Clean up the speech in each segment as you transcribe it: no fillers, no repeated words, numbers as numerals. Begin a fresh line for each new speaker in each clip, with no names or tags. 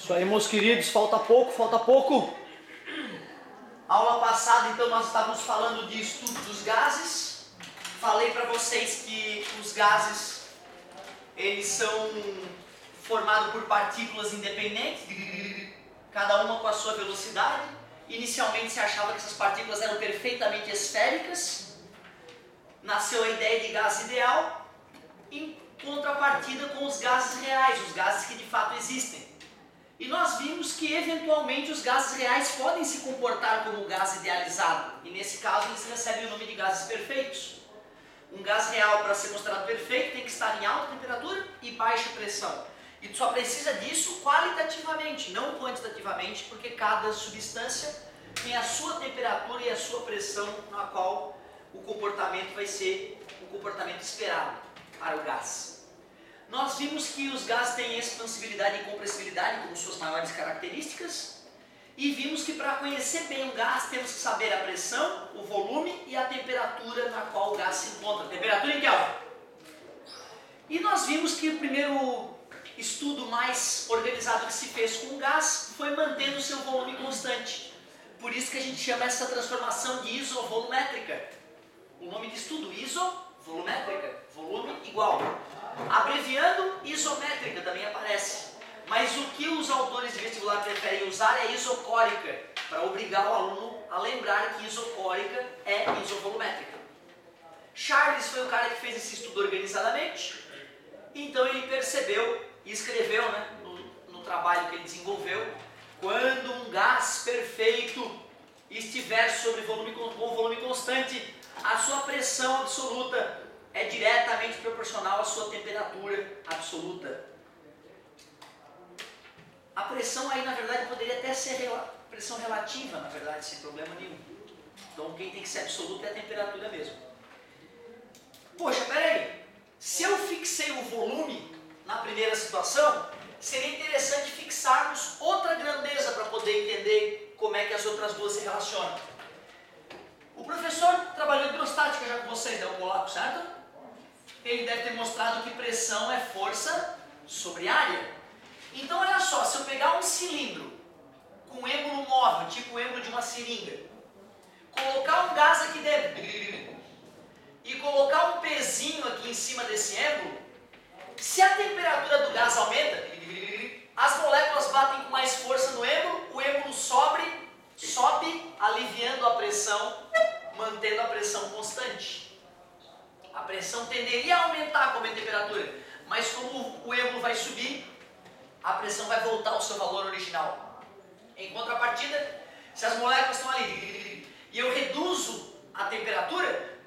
Isso aí, meus queridos, falta pouco, falta pouco. Aula passada, então, nós estávamos falando de estudo dos gases. Falei para vocês que os gases, eles são formados por partículas independentes, cada uma com a sua velocidade. Inicialmente se achava que essas partículas eram perfeitamente esféricas. Nasceu a ideia de gás ideal, em contrapartida com os gases reais, os gases que de fato existem. E nós vimos que eventualmente os gases reais podem se comportar como gás idealizado, e nesse caso eles recebem o nome de gases perfeitos. Um gás real, para ser considerado perfeito, tem que estar em alta temperatura e baixa pressão. E só precisa disso qualitativamente, não quantitativamente, porque cada substância tem a sua temperatura e a sua pressão na qual o comportamento vai ser o comportamento esperado para o gás. Nós vimos que os gases têm expansibilidade e compressibilidade como suas maiores características, e vimos que para conhecer bem o gás temos que saber a pressão, o volume e a temperatura na qual o gás se encontra. Temperatura em Kelvin. E nós vimos que o primeiro estudo mais organizado que se fez com o gás foi mantendo o seu volume constante. Por isso que a gente chama essa transformação de isovolumétrica. O nome de estudo, isovolumétrica, volume igual. Abreviando, isométrica também aparece. Mas o que os autores de vestibular preferem usar é isocórica, para obrigar o aluno a lembrar que isocórica é isovolumétrica. Charles foi o cara que fez esse estudo organizadamente, então ele percebeu e escreveu, no trabalho que ele desenvolveu, quando um gás perfeito estiver com volume constante, a sua pressão absoluta é diretamente proporcional à sua temperatura absoluta. A pressão aí, na verdade, poderia até ser pressão relativa, na verdade, sem problema nenhum. Então, quem tem que ser absoluta é a temperatura mesmo. Poxa, peraí. Se eu fixei o volume na primeira situação, seria interessante fixarmos outra grandeza para poder entender como é que as outras duas se relacionam. O professor trabalhou hidrostática já com vocês, né, o polaco, certo? Ele deve ter mostrado que pressão é força sobre área. Então olha só, se eu pegar um cilindro com êmbolo móvel, tipo o êmbolo de uma seringa, colocar um gás aqui dentro e colocar um pezinho aqui em cima desse êmbolo, se a temperatura do gás aumenta, as moléculas batem com mais força no êmbolo, o êmbolo sobe, aliviando a pressão, mantendo a pressão constante. A pressão tenderia a aumentar com a temperatura, mas como o êmbolo vai subir, a pressão vai voltar ao seu valor original. Em contrapartida, se as moléculas estão ali e eu reduzo a temperatura,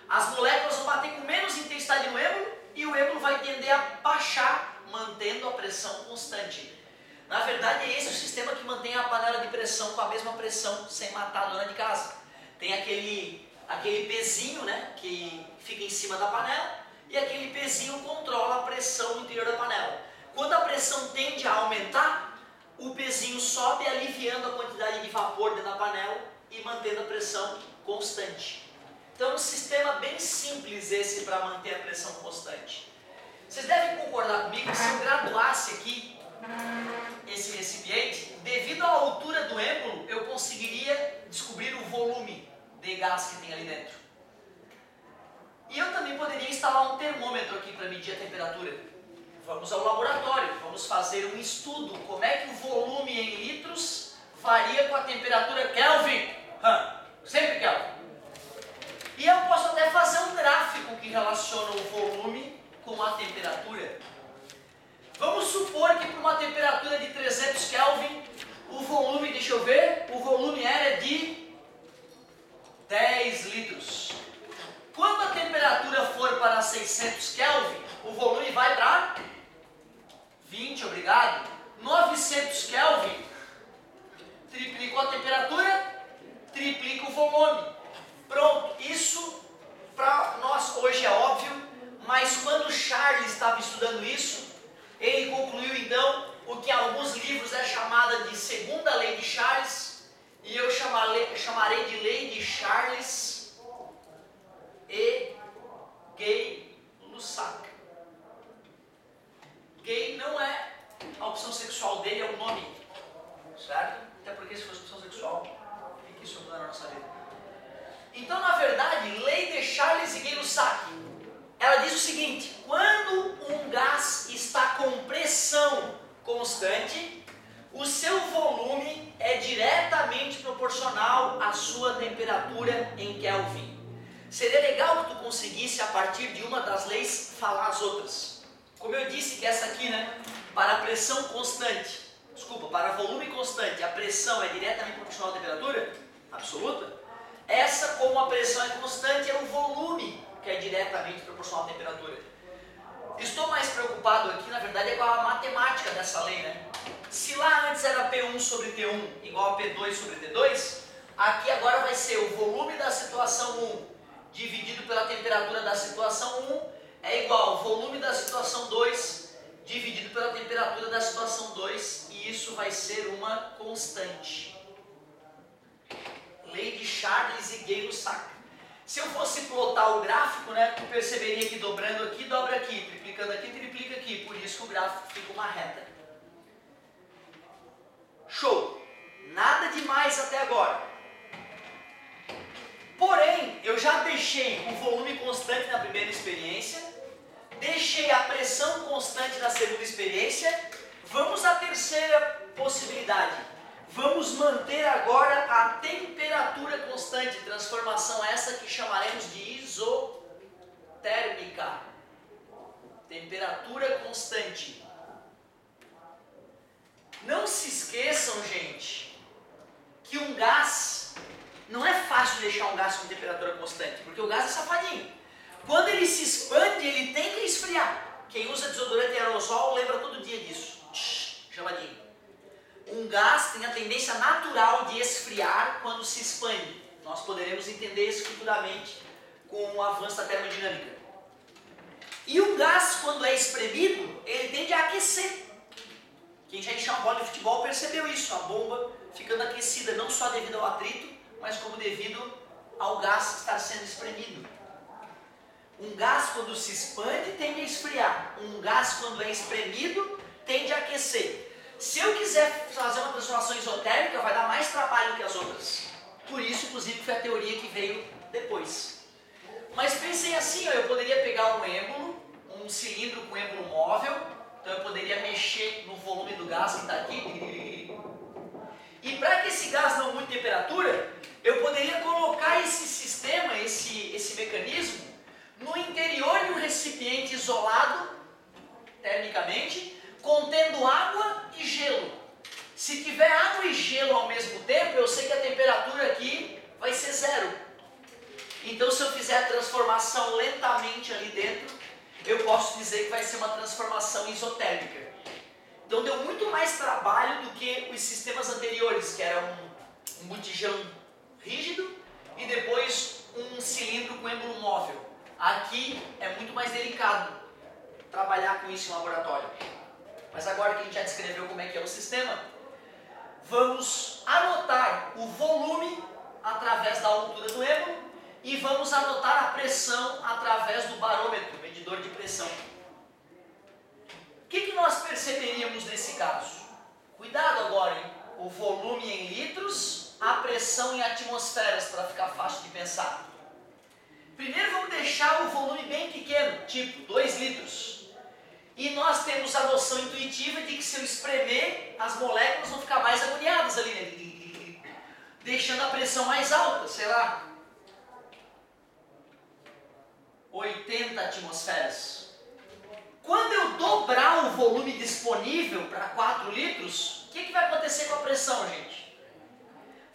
as moléculas vão bater com menos intensidade no êmbolo e o êmbolo vai tender a baixar, mantendo a pressão constante. Na verdade, é esse o sistema que mantém a panela de pressão com a mesma pressão, sem matar a dona de casa. Tem aquele pezinho, que fica em cima da panela, e aquele pezinho controla a pressão no interior da panela. Quando a pressão tende a aumentar, o pezinho sobe, aliviando a quantidade de vapor dentro da panela e mantendo a pressão constante. Então, um sistema bem simples esse para manter a pressão constante. Vocês devem concordar comigo que se eu graduasse aqui esse recipiente, devido à altura do êmbolo, eu conseguiria descobrir o volume de gás que tem ali dentro. E eu também poderia instalar um termômetro aqui para medir a temperatura. Vamos ao laboratório, vamos fazer um estudo, como é que o volume em litros varia com a temperatura Kelvin. Sempre Kelvin. E eu posso até fazer um gráfico que relaciona o volume com a temperatura. Vamos supor que para uma temperatura de 300 Kelvin, o volume, deixa eu ver, o volume era de 10 litros. Quando a temperatura for para 600 Kelvin, o volume vai para 20, obrigado. 900 Kelvin, triplicou a temperatura, triplica o volume. Pronto, isso para nós hoje é óbvio, mas quando Charles estava estudando isso, ele concluiu então o que em alguns livros é chamada de segunda lei de Charles, e eu chamarei de lei de Charles e Gay-Lussac. Gay não é a opção sexual dele é o nome, certo? Até porque se fosse opção sexual, o que isso muda na nossa vida? Então, na verdade, lei de Charles e Gay-Lussac, ela diz o seguinte: quando um gás está com pressão constante, o seu volume é diretamente proporcional à sua temperatura em Kelvin. Seria legal que tu conseguisse, a partir de uma das leis, falar as outras. Como eu disse que essa aqui, né, para pressão constante, para volume constante, a pressão é diretamente proporcional à temperatura absoluta. Essa, como a pressão é constante, é o volume que é diretamente proporcional à temperatura. Estou mais preocupado aqui, na verdade, é com a matemática dessa lei, né? Se lá antes era P1 sobre T1 igual a P2 sobre T2, aqui agora vai ser o volume da situação 1 dividido pela temperatura da situação 1 é igual ao volume da situação 2 dividido pela temperatura da situação 2, e isso vai ser uma constante. Lei de Charles e Gay-Lussac. Se eu fosse plotar o gráfico, né, tu perceberia que dobrando aqui, dobra aqui, triplicando aqui, triplica aqui, por isso que o gráfico fica uma reta. Show! Nada demais até agora. Porém, eu já deixei o volume constante na primeira experiência, deixei a pressão constante na segunda experiência. Vamos à terceira possibilidade. Vamos manter agora a temperatura constante, transformação essa que chamaremos de isotérmica. Temperatura constante. Não se esqueçam, gente, que um gás, não é fácil deixar um gás com temperatura constante, porque o gás é safadinho. Quando ele se expande, ele tem que esfriar. Quem usa desodorante aerosol lembra todo dia disso. Geladinho. Um gás tem a tendência natural de esfriar quando se expande. Nós poderemos entender isso futuramente com o avanço da termodinâmica. E o gás, quando é espremido, ele tende a aquecer. Quem já encheu uma bola de futebol percebeu isso, a bomba ficando aquecida, não só devido ao atrito, mas como devido ao gás estar sendo espremido. Um gás, quando se expande, tende a esfriar. Um gás, quando é espremido, tende a aquecer. Se eu quiser fazer uma transformação isotérmica, vai dar mais trabalho que as outras. Por isso, inclusive, foi a teoria que veio depois. Mas pensem assim, ó, eu poderia pegar um êmbolo, um cilindro com êmbolo móvel, então eu poderia mexer no volume do gás que está aqui. E para que esse gás não mude temperatura, eu poderia colocar esse sistema, esse mecanismo, no interior de um recipiente isolado, termicamente, contendo água e gelo. Se tiver água e gelo ao mesmo tempo, eu sei que a temperatura aqui vai ser zero. Então, se eu fizer a transformação lentamente ali dentro, eu posso dizer que vai ser uma transformação isotérmica. Então, deu muito mais trabalho do que os sistemas anteriores, que era um botijão rígido e depois um cilindro com êmbolo móvel. Aqui é muito mais delicado trabalhar com isso em laboratório. Mas agora que a gente já descreveu como é que é o sistema, vamos anotar o volume através da altura do êmbolo e vamos anotar a pressão através do barômetro, medidor de pressão. O que nós perceberíamos nesse caso? Cuidado agora, hein? O volume em litros, a pressão em atmosferas, para ficar fácil de pensar. Primeiro vamos deixar o volume bem pequeno, tipo 2 litros. E nós temos a noção intuitiva de que se eu espremer, as moléculas vão ficar mais agoniadas ali, né? Deixando a pressão mais alta, sei lá, 80 atmosferas. Quando eu dobrar o volume disponível para 4 litros, o que vai acontecer com a pressão, gente?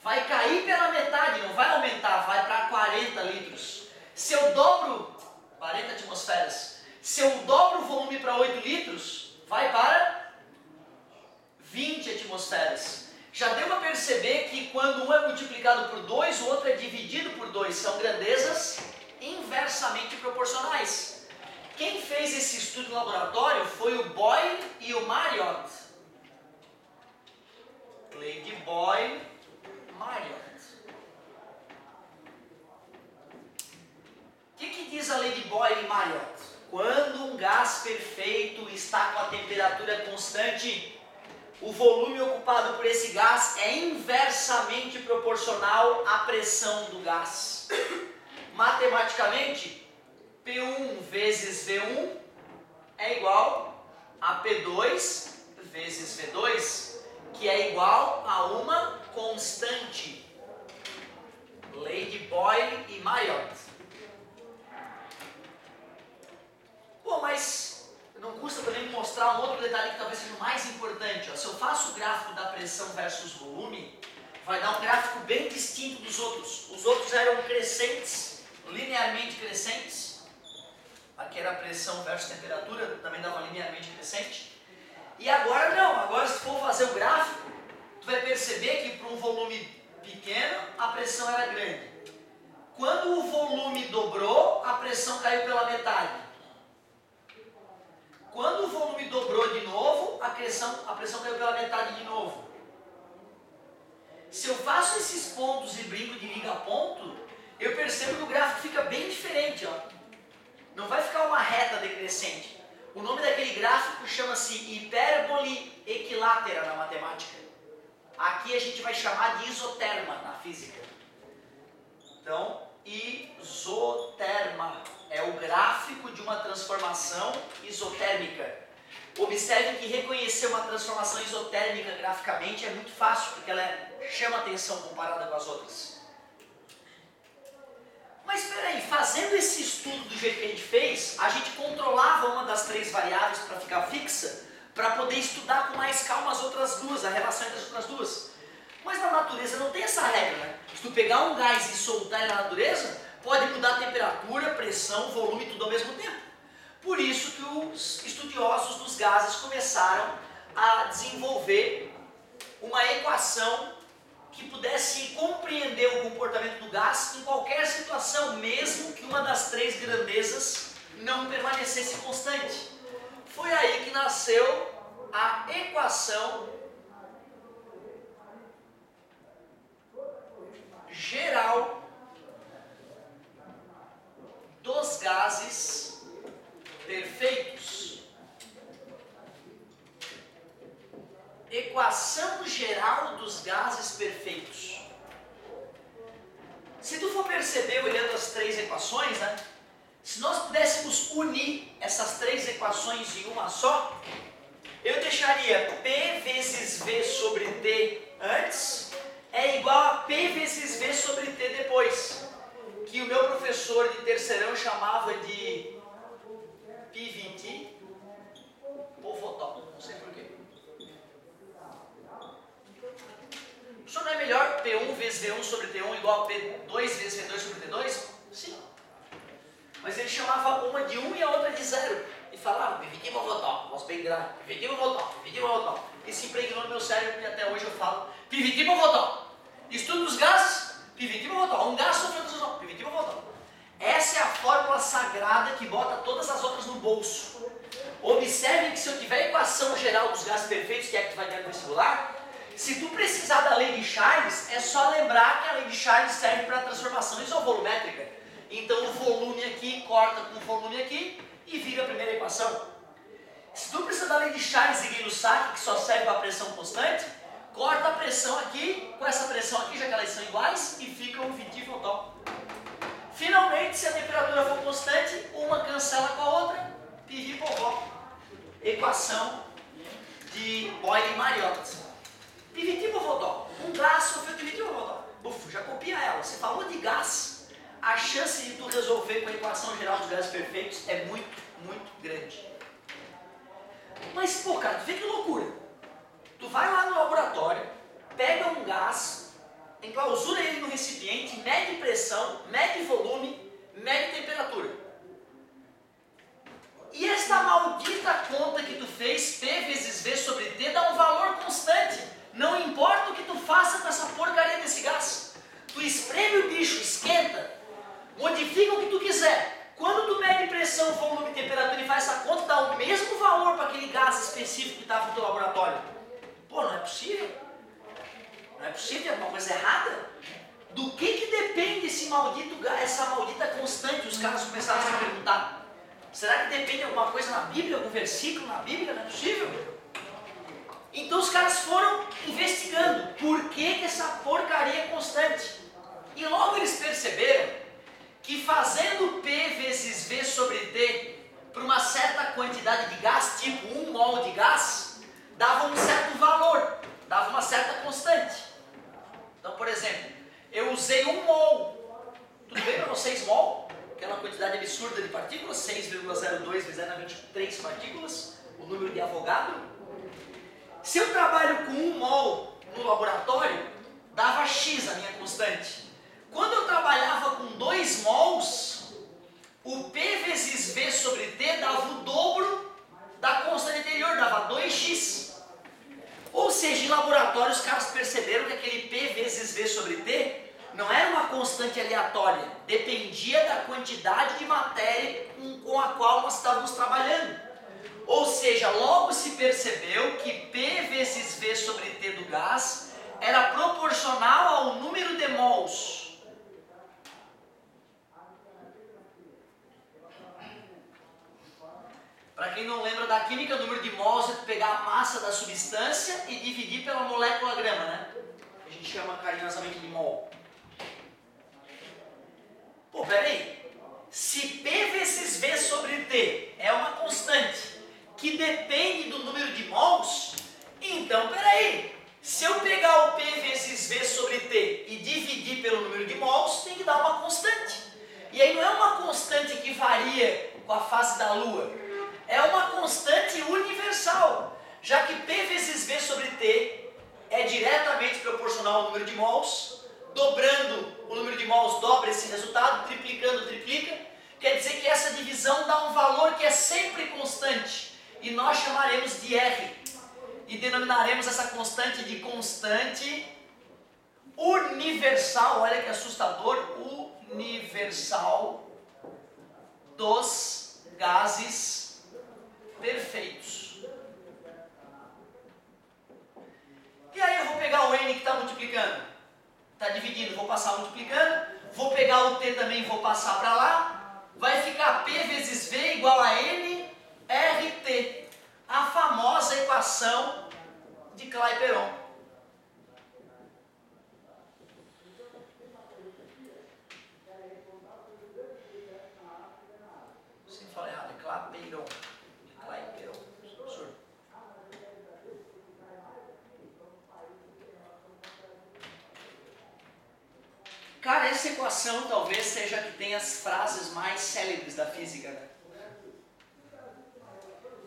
Vai cair pela metade, não vai aumentar, vai para 40 litros. Se eu dobro 40 atmosferas, se eu dobro o volume para 8 litros, vai para 20 atmosferas. Já deu para perceber que quando um é multiplicado por 2, o outro é dividido por 2. São grandezas inversamente proporcionais. Quem fez esse estudo no laboratório foi o Boyle e o Marriott. Lei de Boyle-Marriott. O que diz a lei de Boyle e Marriott? Quando um gás perfeito está com a temperatura constante, o volume ocupado por esse gás é inversamente proporcional à pressão do gás. Matematicamente, P1 vezes V1 é igual a P2 vezes V2, que é igual a uma constante. Lei de Boyle e Marriott. Bom, mas não custa também mostrar um outro detalhe que talvez seja o mais importante. Ó. Se eu faço o gráfico da pressão versus volume, vai dar um gráfico bem distinto dos outros. Os outros eram crescentes, linearmente crescentes. Aqui era pressão versus temperatura, também dava linearmente crescente. E agora não, agora se for fazer o gráfico, tu vai perceber que para um volume pequeno, a pressão era grande. Quando o volume dobrou, a pressão caiu pela metade. Quando o volume dobrou de novo, a pressão caiu pela metade de novo. Se eu faço esses pontos e brinco de liga ponto, eu percebo que o gráfico fica bem diferente. Ó. Não vai ficar uma reta decrescente. O nome daquele gráfico chama-se hipérbole equilátera na matemática. Aqui a gente vai chamar de isoterma na física. Então, isoterma é o gráfico de uma transformação isotérmica. Observe que reconhecer uma transformação isotérmica graficamente é muito fácil, porque ela chama atenção comparada com as outras. Mas espera aí, fazendo esse estudo do jeito que a gente fez, a gente controlava uma das três variáveis para ficar fixa, para poder estudar com mais calma as outras duas, a relação entre as outras duas. Mas na natureza não tem essa regra, né? Se tu pegar um gás e soltar ele na natureza, pode mudar a temperatura, pressão, volume, tudo ao mesmo tempo. Por isso que os estudiosos dos gases começaram a desenvolver uma equação que pudesse compreender o comportamento do gás em qualquer situação, mesmo que uma das três grandezas não permanecesse constante. Foi aí que nasceu a equação geral dos gases perfeitos. Equação geral dos gases perfeitos. Se tu for perceber olhando as três equações, né? Se nós pudéssemos unir essas três equações em uma só, eu deixaria P vezes V sobre T antes é igual a P vezes V sobre T depois, que o meu professor de terceirão chamava de PVT ou fotó, não sei porquê. Só não é melhor P1 vezes V1 sobre T1 igual a P2 vezes V2 sobre T2? Sim. Mas ele chamava uma de 1 e a outra de 0. E falava, PVT ou fotó, posso bem grave, PVT ou fotó, PVT ou fotó. E se impregnou no meu cérebro e até hoje eu falo, PVT ou fotó. Estudo dos gases, PVT ou fotó. Um gás sofre outros não, PVT ou fotó. Essa é a fórmula sagrada que bota todas as outras no bolso. Observem que se eu tiver a equação geral dos gases perfeitos, que é que tu vai ter no vestibular, se tu precisar da lei de Charles, é só lembrar que a lei de Charles serve para transformação isovolumétrica. Então o volume aqui corta com o volume aqui e vira a primeira equação. Se tu precisar da lei de Charles e Gay-Lussac, que só serve para a pressão constante, corta a pressão aqui com essa pressão aqui, já que elas são iguais, e fica um VT fotó. Finalmente, se a temperatura for constante, uma cancela com a outra, PV povó. Equação de Boyle e Marriott. PVT povó. Um gás sofreu PVT povó. Bufo, já copia ela. Você falou de gás, a chance de tu resolver com a equação geral dos gases perfeitos é muito, muito grande. Mas, pô, cara, tu vê que loucura. Tu vai lá no laboratório, pega um gás, enclausura ele no recipiente, mede pressão, mede volume, mede temperatura. E esta maldita conta que tu fez, P vezes V sobre T, dá um valor constante. Não importa o que tu faça com essa porcaria desse gás. Tu espreme o bicho, esquenta, modifica o que tu quiser. Quando tu mede pressão, volume, temperatura e faz essa conta, dá o mesmo valor para aquele gás específico que estava no teu laboratório. Pô, não é possível. Não é possível, tem alguma coisa errada? Do que depende esse maldito gás, essa maldita constante? Os caras começaram a se perguntar. Será que depende de alguma coisa na Bíblia, algum versículo na Bíblia? Não é possível. Então os caras foram investigando por que essa porcaria é constante. E logo eles perceberam que fazendo P vezes V sobre T para uma certa quantidade de gás, tipo 1 mol de gás, dava um certo valor, dava uma certa constante. Então, por exemplo, eu usei 1 mol, tudo bem para vocês mol? Aquela quantidade absurda de partículas, 6,02 vezes 23 partículas, o número de Avogadro. Se eu trabalho com 1 mol no laboratório, dava X a minha constante. Quando eu trabalhava com 2 mols, o P vezes V sobre T dava o dobro da constante anterior, dava 2x. Ou seja, em laboratório os caras perceberam que aquele P vezes V sobre T não era uma constante aleatória, dependia da quantidade de matéria com a qual nós estávamos trabalhando. Ou seja, logo se percebeu que P vezes V sobre T do gás era proporcional ao número de mols. Para quem não lembra da química, o número de mols é tu pegar a massa da substância e dividir pela molécula grama, né? A gente chama carinhosamente de mol. Pô, peraí. Se P vezes V sobre T é uma constante que depende do número de mols, então peraí. Se eu pegar o P vezes V sobre T e dividir pelo número de mols, tem que dar uma constante. E aí não é uma constante que varia com a fase da Lua. É uma constante universal, já que P vezes V sobre T é diretamente proporcional ao número de mols, dobrando o número de mols dobra esse resultado, triplicando triplica, quer dizer que essa divisão dá um valor que é sempre constante, e nós chamaremos de R, e denominaremos essa constante de constante universal, olha que assustador, universal dos gases perfeitos. E aí eu vou pegar o N que está multiplicando, está dividindo, vou passar multiplicando, vou pegar o T também, vou passar para lá, vai ficar P vezes V igual a N RT, a famosa equação de Clapeyron. Sempre falei errado, é Clapeyron. Cara, essa equação talvez seja a que tem as frases mais célebres da física, né?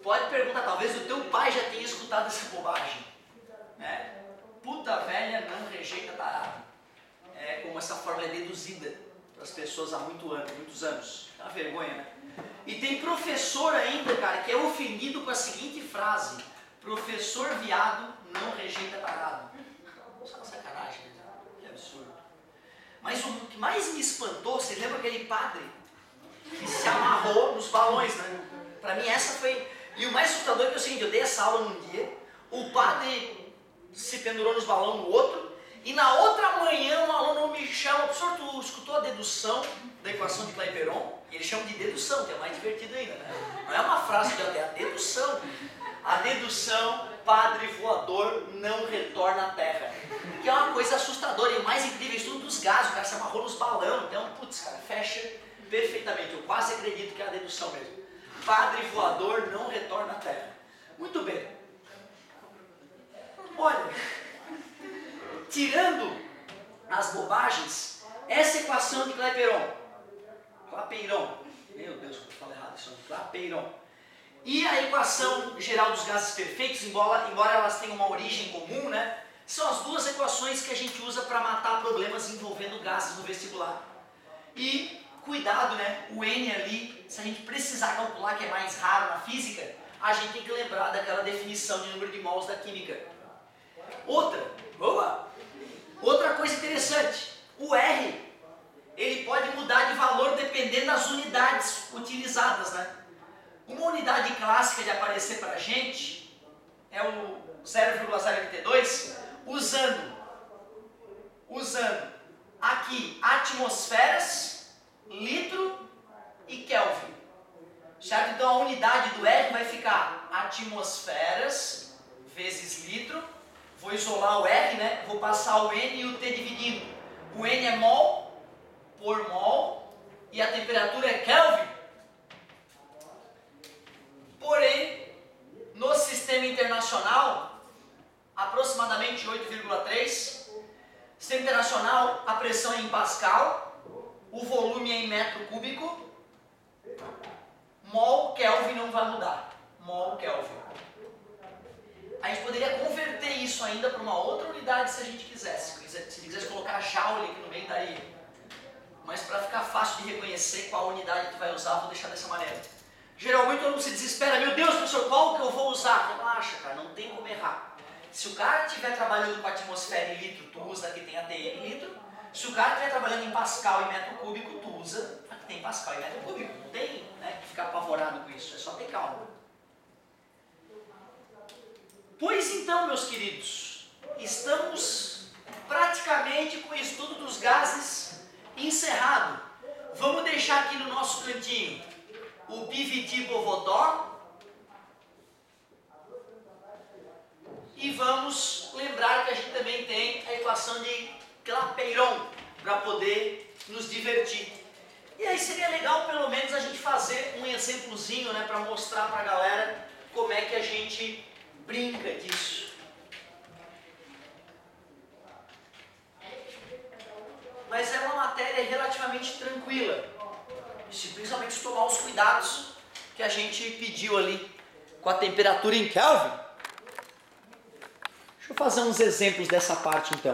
Pode perguntar, talvez o teu pai já tenha escutado essa bobagem, né? Puta velha não rejeita tarado. É como essa fórmula é deduzida para as pessoas há muitos anos. É uma vergonha, né? E tem professor ainda, cara, que é ofendido com a seguinte frase: professor viado não rejeita tarado. Sacanagem, né? Que absurdo. Mas o que mais me espantou, você lembra aquele padre que se amarrou nos balões, né? Pra mim essa foi... E o mais assustador é que é o seguinte, eu dei essa aula num dia, o padre se pendurou nos balões no outro, e na outra manhã um aluno me chama, professor, tu escutou a dedução da equação de Clapeyron? E ele chama de dedução, que é mais divertido ainda, né? Não é uma frase, é a dedução. A dedução, padre voador não retorna à terra. Que é uma coisa assustadora. E o mais incrível é estudo dos gases. O cara se amarrou nos balões. Então, putz, cara, fecha perfeitamente. Eu quase acredito que é a dedução mesmo. Padre voador não retorna à terra. Muito bem. Olha, tirando as bobagens, essa equação de Clapeyron. Meu Deus, eu falei errado isso. Clapeyron. E a equação geral dos gases perfeitos, embora elas tenham uma origem comum, né? São as duas equações que a gente usa para matar problemas envolvendo gases no vestibular. E cuidado, né? O N ali, se a gente precisar calcular, que é mais raro na física, a gente tem que lembrar daquela definição de número de mols da química. Outra coisa interessante, o R, ele pode mudar de valor dependendo das unidades utilizadas, né? Uma unidade clássica de aparecer para a gente é o 0,082, usando aqui atmosferas, litro e Kelvin. Certo? Então a unidade do R vai ficar atmosferas vezes litro, vou isolar o R, né? Vou passar o N e o T dividindo. O N é mol por mol e a temperatura é Kelvin. Porém, no sistema internacional, aproximadamente 8,3. Sistema internacional, a pressão é em Pascal, o volume é em metro cúbico, mol Kelvin não vai mudar, mol Kelvin. A gente poderia converter isso ainda para uma outra unidade se a gente quisesse. Se quisesse colocar joule aqui no meio, daria. Mas para ficar fácil de reconhecer qual unidade tu vai usar, vou deixar dessa maneira. Geralmente todo mundo se desespera, meu Deus, professor, qual que eu vou usar? Relaxa, cara, não tem como errar. Se o cara estiver trabalhando com a atmosfera em litro, tu usa a que tem ATM em litro. Se o cara estiver trabalhando em Pascal e metro cúbico, tu usa a que tem Pascal e metro cúbico. Não tem, né, que ficar apavorado com isso, é só ter calma. Pois então, meus queridos, estamos praticamente com o estudo dos gases encerrado. Vamos deixar aqui no nosso cantinho o PVT Bovodó. E vamos lembrar que a gente também tem a equação de Clapeyron para poder nos divertir. E aí seria legal pelo menos a gente fazer um exemplozinho, né, para mostrar para a galera como é que a gente brinca disso. Mas é uma matéria relativamente tranquila, se principalmente tomar os cuidados que a gente pediu ali com a temperatura em Kelvin. Deixa eu fazer uns exemplos dessa parte então.